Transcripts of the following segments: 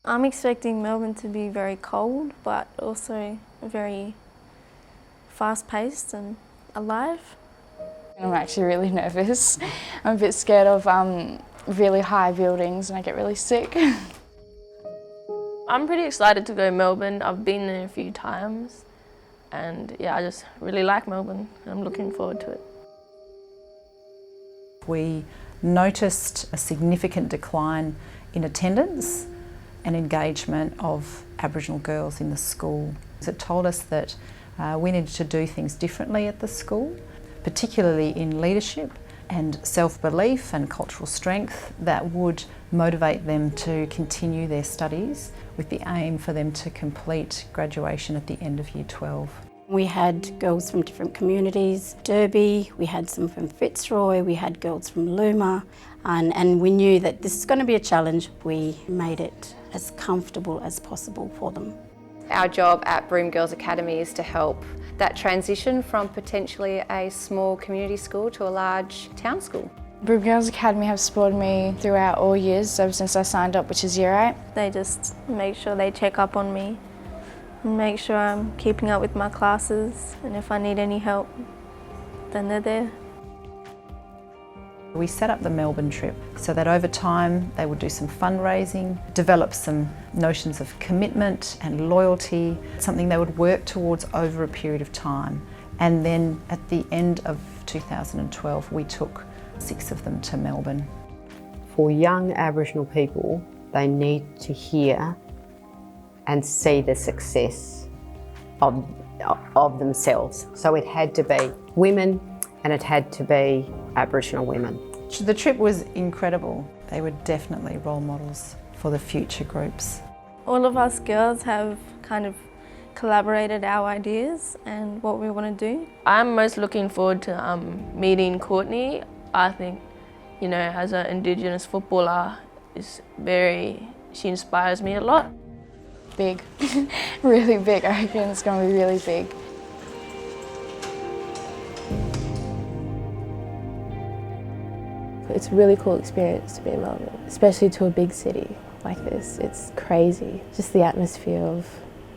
I'm expecting Melbourne to be very cold, but also very fast-paced and alive. I'm actually really nervous. I'm a bit scared of really high buildings and I get really sick. I'm pretty excited to go to Melbourne. I've been there a few times and yeah, I just really like Melbourne. I'm looking forward to it. We noticed a significant decline in attendance and engagement of Aboriginal girls in the school. It told us that we needed to do things differently at the school, particularly in leadership and self-belief and cultural strength that would motivate them to continue their studies with the aim for them to complete graduation at the end of Year 12. We had girls from different communities, Derby, we had some from Fitzroy, we had girls from Luma, and we knew that this is going to be a challenge. We made it as comfortable as possible for them. Our job at Broome Girls Academy is to help that transition from potentially a small community school to a large town school. Broome Girls Academy have supported me throughout all years, ever since I signed up, which is Year 8. They just make sure they check up on me and make sure I'm keeping up with my classes, and if I need any help, then they're there. We set up the Melbourne trip so that over time they would do some fundraising, develop some notions of commitment and loyalty, something they would work towards over a period of time. And then at the end of 2012 we took 6 of them to Melbourne. For young Aboriginal people, they need to hear and see the success of themselves. So it had to be women and it had to be Aboriginal women. The trip was incredible. They were definitely role models for the future groups. All of us girls have kind of collaborated our ideas and what we want to do. I'm most looking forward to meeting Courtney. I think, you know, as an Indigenous footballer, she inspires me a lot. Big, really big. I reckon it's going to be really big. It's a really cool experience to be in Melbourne, especially to a big city like this. It's crazy, just the atmosphere of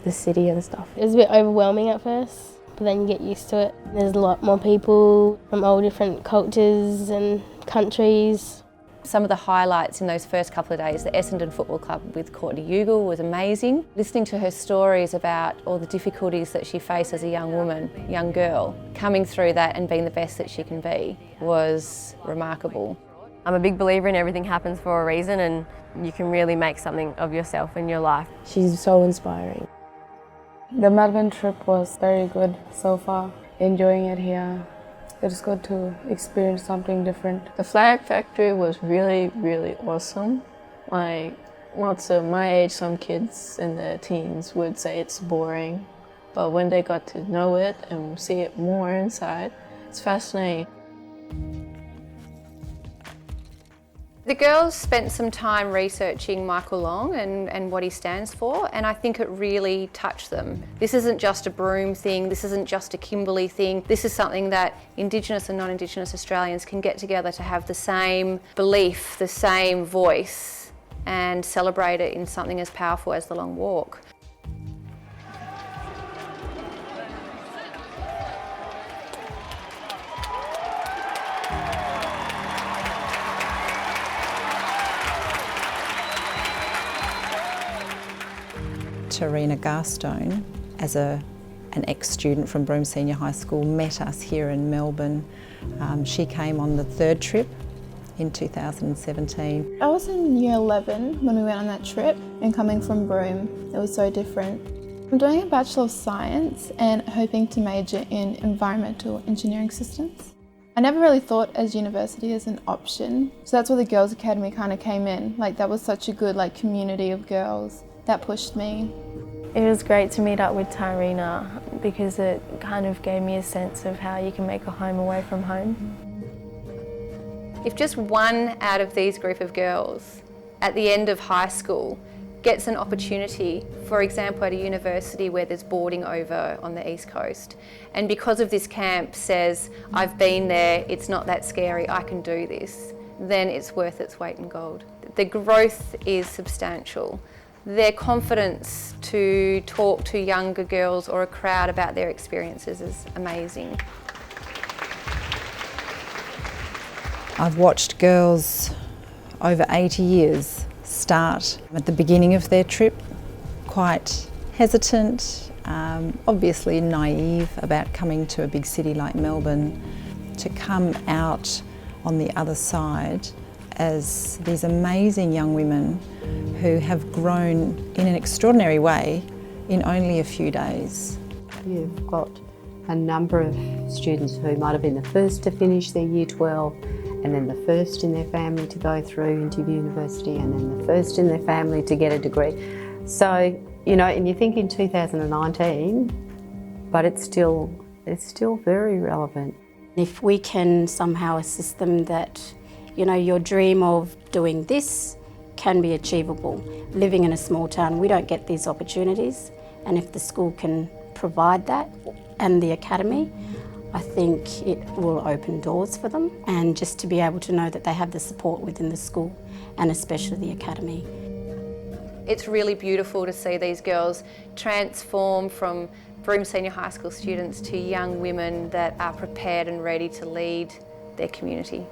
the city and stuff. It was a bit overwhelming at first, but then you get used to it. There's a lot more people from all different cultures and countries. Some of the highlights in those first couple of days, the Essendon Football Club with Courtney Ugle was amazing. Listening to her stories about all the difficulties that she faced as a young woman, young girl, coming through that and being the best that she can be was remarkable. I'm a big believer in everything happens for a reason, and you can really make something of yourself in your life. She's so inspiring. The Melbourne trip was very good so far. Enjoying it here. It's good to experience something different. The Flag Factory was really, really awesome. Like, lots of my age, some kids in their teens would say it's boring, but when they got to know it and see it more inside, it's fascinating. The girls spent some time researching Michael Long and what he stands for, and I think it really touched them. This isn't just a Broome thing, this isn't just a Kimberley thing, this is something that Indigenous and non-Indigenous Australians can get together to have the same belief, the same voice, and celebrate it in something as powerful as the Long Walk. Tyrina Garstone, as an ex-student from Broome Senior High School, met us here in Melbourne. She came on the 3rd trip in 2017. I was in Year 11 when we went on that trip, and coming from Broome, it was so different. I'm doing a Bachelor of Science and hoping to major in Environmental Engineering Systems. I never really thought as university as an option, so that's where the Girls Academy kind of came in. Like, that was such a good community of girls that pushed me. It was great to meet up with Tyrina because it kind of gave me a sense of how you can make a home away from home. If just one out of these group of girls at the end of high school gets an opportunity, for example at a university where there's boarding over on the East Coast, and because of this camp says, I've been there, it's not that scary, I can do this, then it's worth its weight in gold. The growth is substantial. Their confidence to talk to younger girls or a crowd about their experiences is amazing. I've watched girls over 80 years start at the beginning of their trip, quite hesitant, obviously naive about coming to a big city like Melbourne, to come out on the other side as these amazing young women who have grown in an extraordinary way in only a few days. You've got a number of students who might have been the first to finish their Year 12 and then the first in their family to go through into university and then the first in their family to get a degree. So, you know, and you think in 2019, but it's still very relevant. If we can somehow assist them that, you know, your dream of doing this can be achievable. Living in a small town, we don't get these opportunities, and if the school can provide that and the academy, I think it will open doors for them, and just to be able to know that they have the support within the school and especially the academy. It's really beautiful to see these girls transform from Broome Senior High School students to young women that are prepared and ready to lead their community.